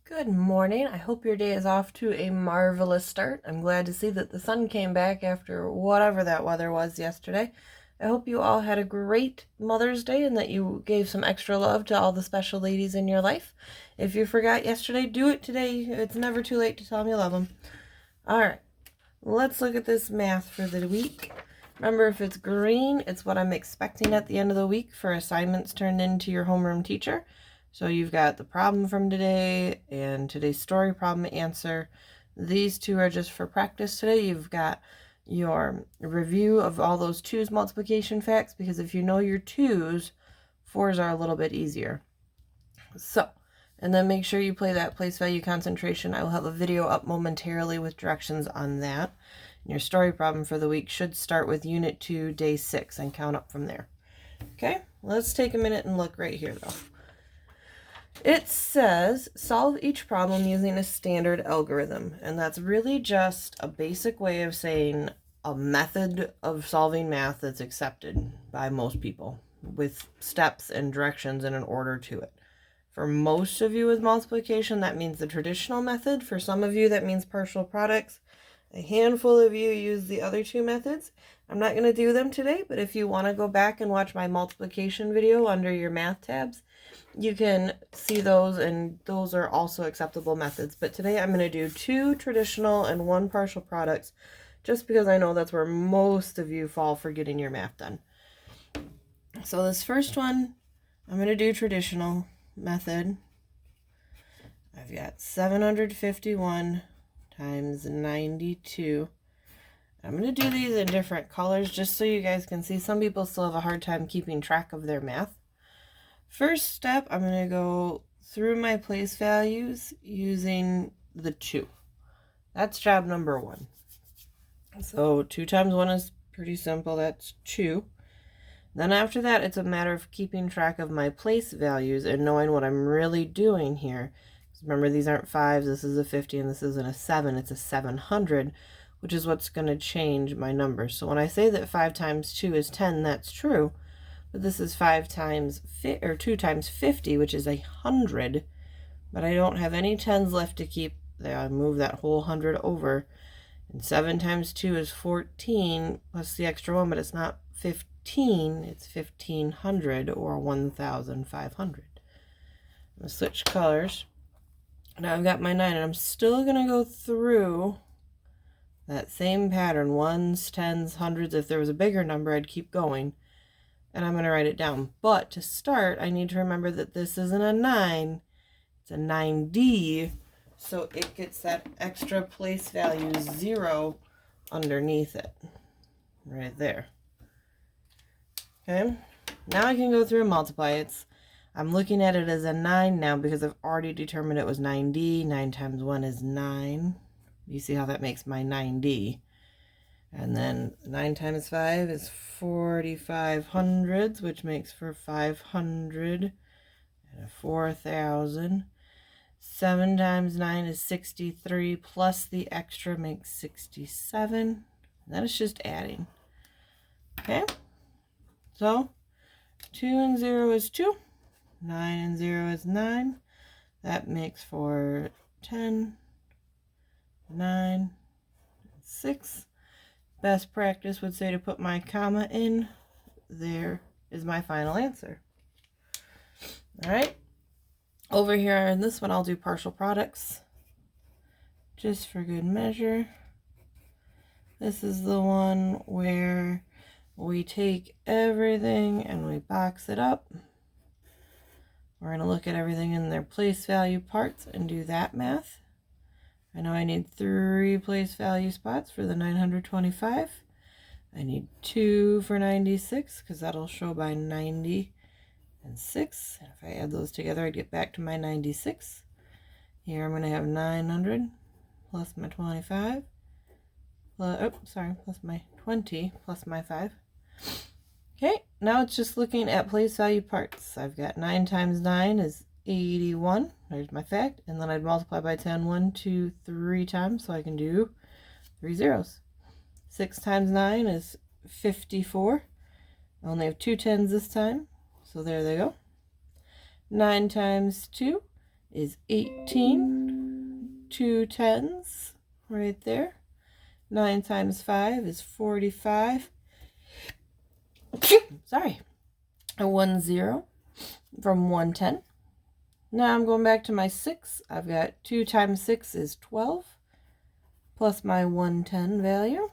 Good morning. I hope your day is off to a marvelous start. I'm glad to see that the sun came back after whatever that weather was yesterday. I hope you all had a great Mother's Day and that you gave some extra love to all the special ladies in your life. If you forgot yesterday, do it today. It's never too late to tell them you love them. All right, let's look at this math for the week. Remember, if it's green, it's what I'm expecting at the end of the week for assignments turned into your homeroom teacher. So you've got the problem from today and today's story problem answer. These two are just for practice today. You've got your review of all those twos multiplication facts, because if you know your twos, fours are a little bit easier. So, and then make sure you play that place value concentration. I will have a video up momentarily with directions on that. And your story problem for the week should start with Unit 2, Day 6, and count up from there. Okay, let's take a minute and look right here, though. It says, solve each problem using a standard algorithm. And that's really just a basic way of saying a method of solving math that's accepted by most people, with steps and directions and an order to it. For most of you with multiplication, that means the traditional method. For some of you, that means partial products. A handful of you use the other two methods. I'm not going to do them today, but if you want to go back and watch my multiplication video under your math tabs, you can see those, and those are also acceptable methods. But today I'm going to do two traditional and one partial products, just because I know that's where most of you fall for getting your math done. So this first one, I'm going to do traditional method. I've got 751 times 92. I'm going to do these in different colors just so you guys can see. Some people still have a hard time keeping track of their math. First step, I'm going to go through my place values using the 2. That's job number 1. So 2 times 1 is pretty simple. That's 2. Then after that, it's a matter of keeping track of my place values and knowing what I'm really doing here. Remember, these aren't 5s. This is a 50, and this isn't a 7. It's a 700, which is what's going to change my numbers. So when I say that 5 times 2 is 10, that's true. But this is 2 times 50, which is 100. But I don't have any 10s left to keep. I move that whole 100 over. And 7 times 2 is 14, plus the extra 1, but it's not 15. It's 1,500, or 1,500. I'm going to switch colors. Now I've got my 9, and I'm still going to go through that same pattern. 1s, 10s, 100s. If there was a bigger number, I'd keep going. And I'm going to write it down. But to start, I need to remember that this isn't a 9. It's a 9D. So it gets that extra place value 0 underneath it. Right there. Okay. Now I can go through and multiply. I'm looking at it as a 9 now because I've already determined it was 9D. 9 times 1 is 9. You see how that makes my 9D. And then 9 times 5 is 4,500, which makes for 500 and a 4,000. 7 times 9 is 63, plus the extra makes 67. That is just adding. Okay? So 2 and 0 is 2. 9 and 0 is 9. That makes for 10, 9, 6. Best practice would say to put my comma in. There is my final answer. All right. Over here in this one, I'll do partial products, just for good measure. This is the one where we take everything and we box it up. We're going to look at everything in their place value parts and do that math. I know I need 3 place value spots for the 925. I need 2 for 96, because that'll show by 90 and 6. If I add those together, I'd get back to my 96. Here I'm going to have 900 plus my 25. Plus my 20 plus my 5. Okay, now it's just looking at place value parts. I've got 9 times 9 is 81. There's my fact. And then I'd multiply by 10 1, 2, 3 times, so I can do 3 zeros. 6 times 9 is 54. I only have 2 10s this time, so there they go. 9 times 2 is 18. 2 tens right there. 9 times 5 is 45. Sorry. A 1 0 from 110. Now I'm going back to my 6. I've got 2 times 6 is 12. Plus my 110 value.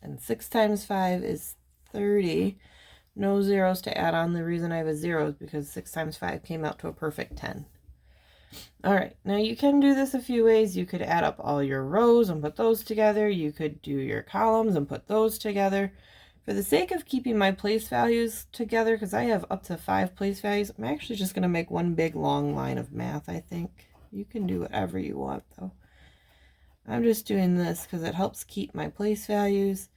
And 6 times 5 is 30. No zeros to add on. The reason I have a 0 is because 6 times 5 came out to a perfect 10. Alright, now you can do this a few ways. You could add up all your rows and put those together. You could do your columns and put those together. For the sake of keeping my place values together, because I have up to 5 place values, I'm actually just going to make one big long line of math, I think. You can do whatever you want, though. I'm just doing this because it helps keep my place values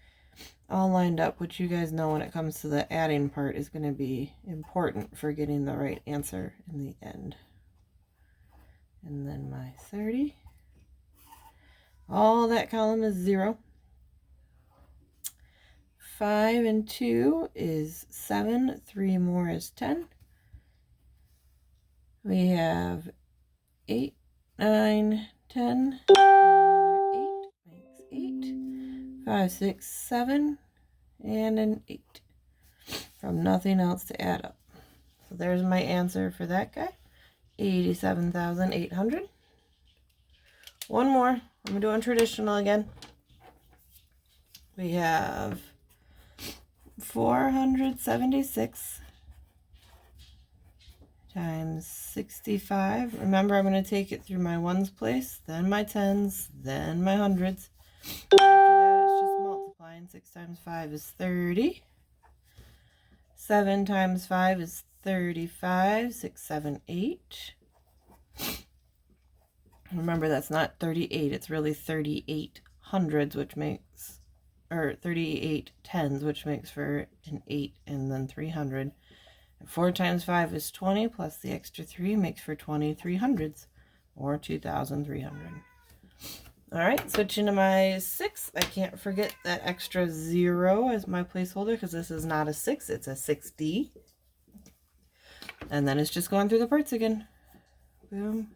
all lined up, which you guys know when it comes to the adding part is going to be important for getting the right answer in the end. And then my 30. All that column is 0. 5 and 2 is 7. 3 more is 10. We have 8, 9, 10. Another 8 makes 8. 5, 6, 7. And an 8. From nothing else to add up. So there's my answer for that guy. 87,800. One more. I'm doing traditional again. We have 476 times 65. Remember, I'm going to take it through my ones place, then my tens, then my hundreds. After that, it's just multiplying. 6 times 5 is 30. 7 times 5 is 35. 6, 7, 8. Remember, that's not 38. It's really 38 hundreds, which makes, or 38 tens, which makes for an 8 and then 300. 4 times 5 is 20, plus the extra 3 makes for 23 hundreds, or 2,300. All right, switching to my 6. I can't forget that extra 0 as my placeholder because this is not a 6, it's a 6D. And then it's just going through the parts again. Boom,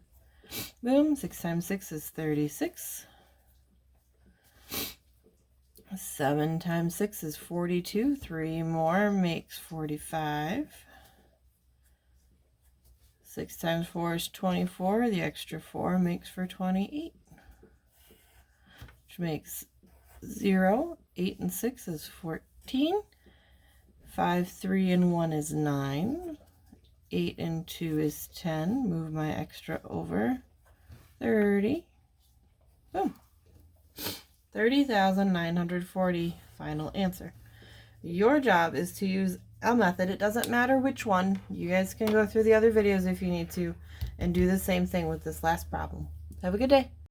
boom. 6 times 6 is 36. 7 times 6 is 42. 3 more makes 45. 6 times 4 is 24. The extra 4 makes for 28. Which makes 0. 8 and 6 is 14. 5, 3, and 1 is 9. 8 and 2 is 10. Move my extra over. 30. Boom. 30,940. Final answer. Your job is to use a method. It doesn't matter which one. You guys can go through the other videos if you need to and do the same thing with this last problem. Have a good day.